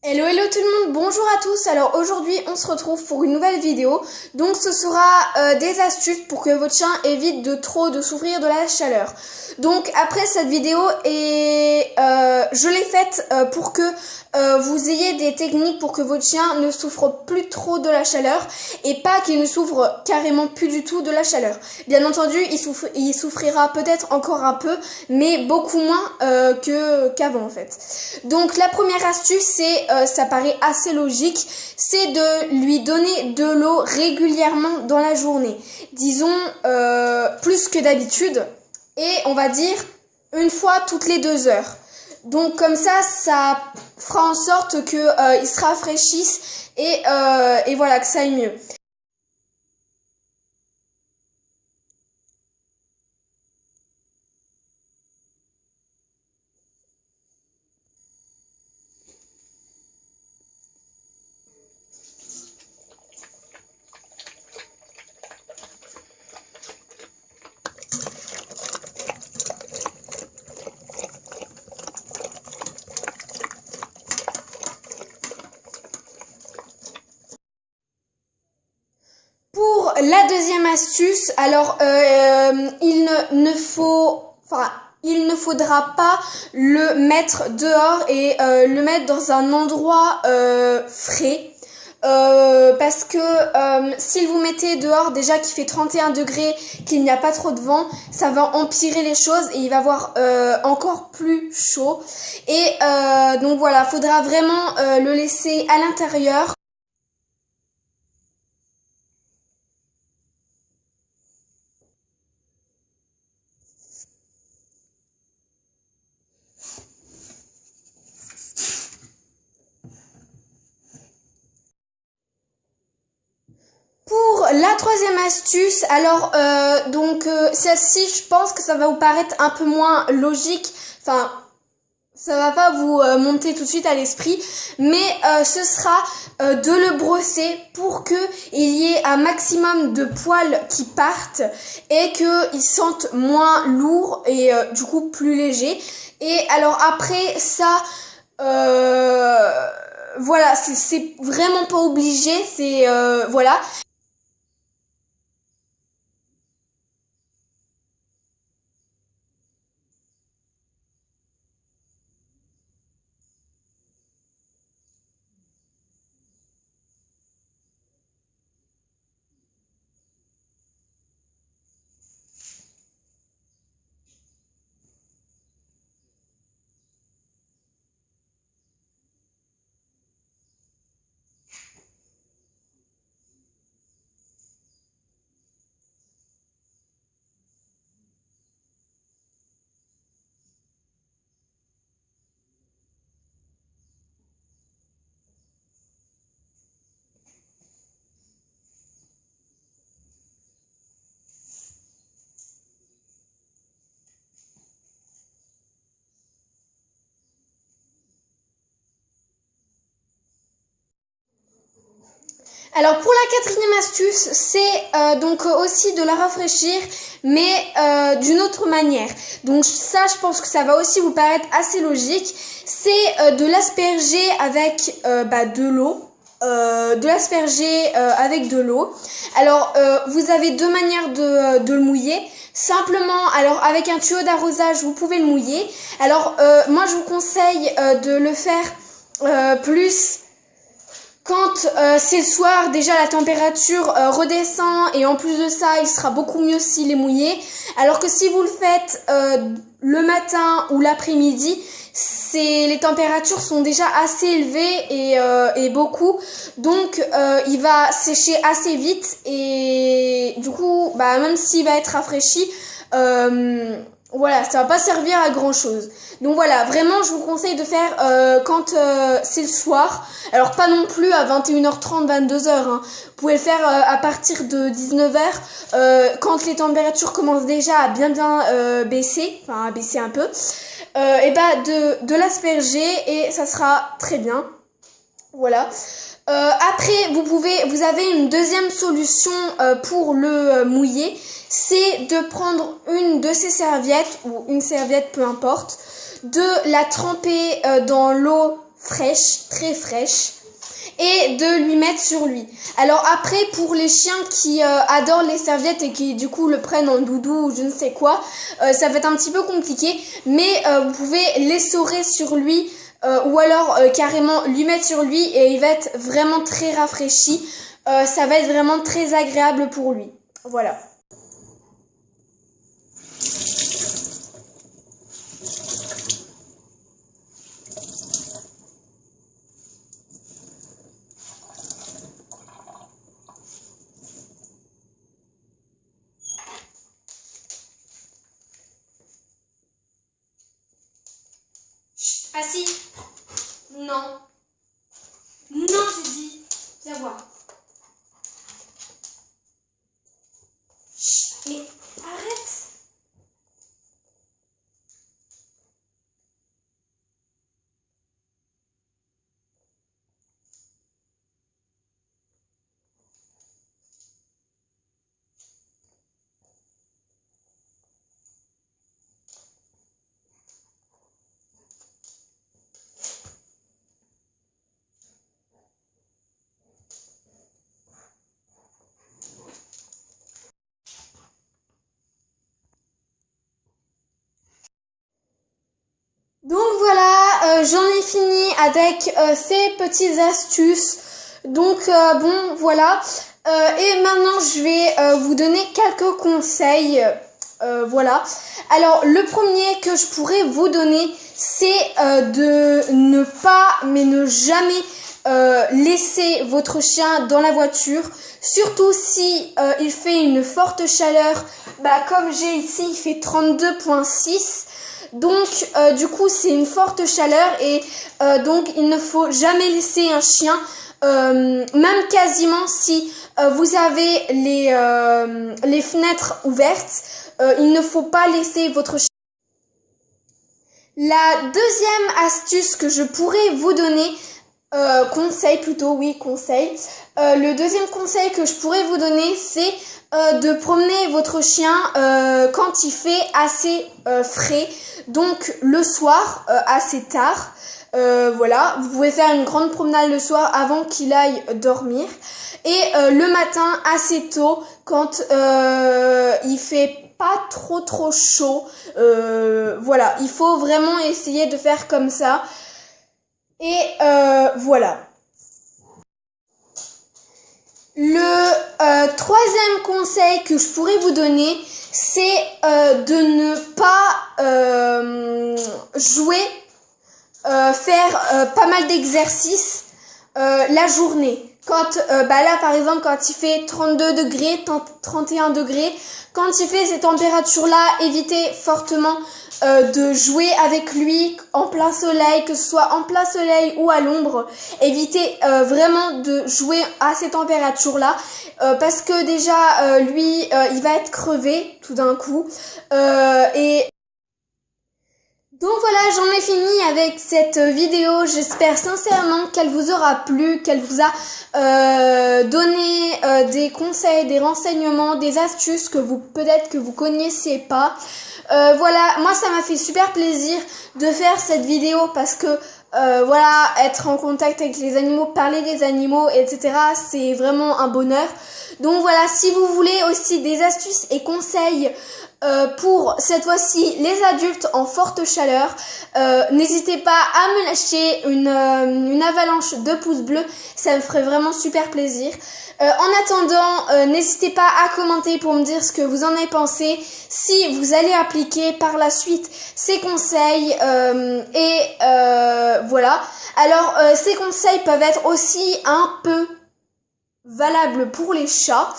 Hello hello tout le monde, bonjour à tous. Alors aujourd'hui on se retrouve pour une nouvelle vidéo. Donc ce sera des astuces pour que votre chien évite de souffrir de la chaleur. Donc après cette vidéo je l'ai faite pour que vous ayez des techniques pour que votre chien ne souffre plus trop de la chaleur et pas qu'il ne souffre carrément plus du tout de la chaleur. Bien entendu il souffrira peut-être encore un peu mais beaucoup moins qu'avant en fait. Donc la première astuce c'est ça paraît assez logique, c'est de lui donner de l'eau régulièrement dans la journée. Disons plus que d'habitude et on va dire une fois toutes les 2 heures. Donc comme ça fera en sorte que il se rafraîchisse et voilà, que ça aille mieux. Pour la deuxième astuce, alors il ne faudra pas le mettre dehors et le mettre dans un endroit frais. Parce que s'il vous mettez dehors déjà qu'il fait 31 degrés, qu'il n'y a pas trop de vent, ça va empirer les choses et il va avoir encore plus chaud. Et donc voilà, faudra vraiment le laisser à l'intérieur. Pour la troisième astuce, alors celle-ci, je pense que ça va vous paraître un peu moins logique, enfin ça va pas vous monter tout de suite à l'esprit, mais ce sera de le brosser pour que il y ait un maximum de poils qui partent et que ils sentent moins lourd et du coup plus léger. Et alors après ça, voilà, c'est vraiment pas obligé, c'est voilà. Alors pour la quatrième astuce, c'est donc aussi de la rafraîchir, mais d'une autre manière. Donc ça, je pense que ça va aussi vous paraître assez logique. C'est de l'asperger avec de l'eau. De l'asperger avec de l'eau. Alors vous avez deux manières de le mouiller. Simplement, alors avec un tuyau d'arrosage, vous pouvez le mouiller. Alors moi, je vous conseille de le faire plus quand c'est le soir. Déjà la température redescend et en plus de ça il sera beaucoup mieux s'il est mouillé, alors que si vous le faites le matin ou l'après-midi, les températures sont déjà assez élevées et beaucoup, donc il va sécher assez vite et du coup même s'il va être rafraîchi, voilà, ça va pas servir à grand chose. Donc voilà, vraiment je vous conseille de faire quand c'est le soir. Alors pas non plus à 21h30, 22h, hein. Vous pouvez le faire à partir de 19h, quand les températures commencent déjà à bien baisser, enfin à baisser un peu. De l'asperger et ça sera très bien. Voilà. Après, vous avez une deuxième solution pour le mouiller, c'est de prendre une de ces serviettes ou une serviette, peu importe, de la tremper dans l'eau fraîche, très fraîche, et de lui mettre sur lui. Alors après, pour les chiens qui adorent les serviettes et qui du coup le prennent en doudou ou je ne sais quoi, ça va être un petit peu compliqué, mais vous pouvez l'essorer sur lui ou alors carrément lui mettre sur lui et il va être vraiment très rafraîchi. Ça va être vraiment très agréable pour lui. Voilà. Assis. Non. Non, j'ai dit. Viens voir. Chut, mais arrête. Donc voilà, j'en ai fini avec ces petites astuces. Donc bon, voilà. Et maintenant, je vais vous donner quelques conseils. Voilà. Alors, le premier que je pourrais vous donner, c'est de ne pas, mais ne jamais laisser votre chien dans la voiture. Surtout si il fait une forte chaleur. Bah, comme j'ai ici, il fait 32,6. Donc, du coup, c'est une forte chaleur et donc il ne faut jamais laisser un chien, même quasiment si vous avez les fenêtres ouvertes, il ne faut pas laisser votre chien. La deuxième astuce que je pourrais vous donner, conseil plutôt, oui, conseil. Le deuxième conseil que je pourrais vous donner, c'est de promener votre chien quand il fait assez frais, donc le soir, assez tard. Voilà, vous pouvez faire une grande promenade le soir avant qu'il aille dormir. Et le matin, assez tôt, quand il fait pas trop chaud. Voilà, il faut vraiment essayer de faire comme ça. Et voilà. Le troisième conseil que je pourrais vous donner, c'est de ne pas jouer, faire pas mal d'exercices la journée. Quand là par exemple quand il fait 32 degrés, 31 degrés, quand il fait ces températures-là, évitez fortement de jouer avec lui en plein soleil, que ce soit en plein soleil ou à l'ombre. Évitez vraiment de jouer à ces températures-là parce que déjà lui il va être crevé tout d'un coup et donc voilà, j'en ai fini avec cette vidéo. J'espère sincèrement qu'elle vous aura plu, qu'elle vous a donné des conseils, des renseignements, des astuces que peut-être que vous connaissiez pas. Voilà, moi ça m'a fait super plaisir de faire cette vidéo parce que voilà, être en contact avec les animaux, parler des animaux, etc. c'est vraiment un bonheur. Donc voilà, si vous voulez aussi des astuces et conseils pour cette fois-ci les adultes en forte chaleur, n'hésitez pas à me lâcher une avalanche de pouces bleus, ça me ferait vraiment super plaisir. En attendant, n'hésitez pas à commenter pour me dire ce que vous en avez pensé, si vous allez appliquer par la suite ces conseils et voilà. Alors ces conseils peuvent être aussi un peu valables pour les chats.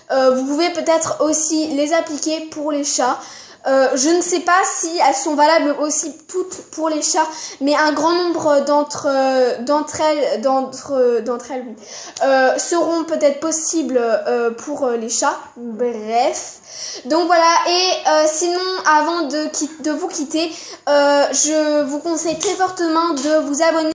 Vous pouvez peut-être aussi les appliquer pour les chats. Je ne sais pas si elles sont valables aussi toutes pour les chats, mais un grand nombre d'entre elles oui, seront peut-être possibles pour les chats. Bref, donc voilà. Et sinon, avant de vous quitter, je vous conseille très fortement de vous abonner